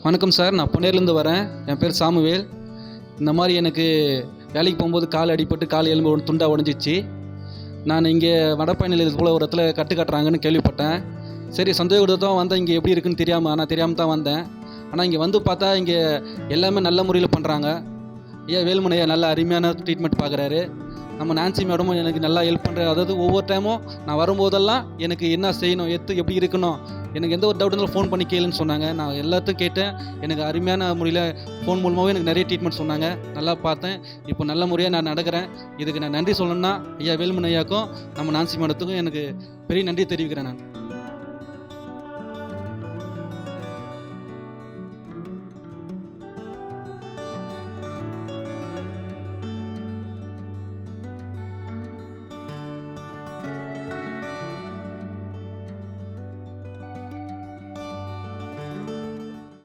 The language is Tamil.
வணக்கம் சார், நான் பொன்னேர்லேருந்து வரேன். என் பேர் சாமுவேல். இந்த மாதிரி எனக்கு வேலைக்கு போகும்போது கால் அடிபட்டு கால் எலும்பு துண்டாக உடஞ்சிச்சு. நான் இங்கே வடபழனியில் இது போல் ஒரு இடத்துல கட்டு கட்டுறாங்கன்னு கேள்விப்பட்டேன். சரி, சந்தேகத்தை தான் வந்தேன். இங்கே எப்படி இருக்குன்னு தெரியாமல் தான் வந்தேன். ஆனால் இங்கே வந்து பார்த்தா இங்கே எல்லாமே நல்ல முறையில் பண்ணுறாங்க. வேலுமணியா நல்ல அருமையான ட்ரீட்மெண்ட் பார்க்குறாரு. நம்ம நான்சி மேடமும் எனக்கு நல்லா ஹெல்ப் பண்ணுறாரு. அதாவது ஒவ்வொரு டைமும் நான் வரும்போதெல்லாம் எனக்கு என்ன செய்யணும், எப்படி இருக்கணும், எனக்கு எந்த ஒரு டவுட் இருந்தாலும் ஃபோன் பண்ணி கேளுன்னு சொன்னாங்க. நான் எல்லாத்தையும் கேட்டேன். எனக்கு அருமையான முறையில் ஃபோன் மூலமாகவே எனக்கு நிறைய ட்ரீட்மெண்ட் சொன்னாங்க. நல்லா பார்த்தேன். இப்போ நல்ல முறையாக நான் நடக்கிறேன். இதுக்கு நான் நன்றி சொல்லணும்னா வேலுமணி ஐயாவுக்கும் நம்ம நான்சி மேடத்துக்கும் எனக்கு பெரிய நன்றி தெரிவிக்கிறேன் நான்.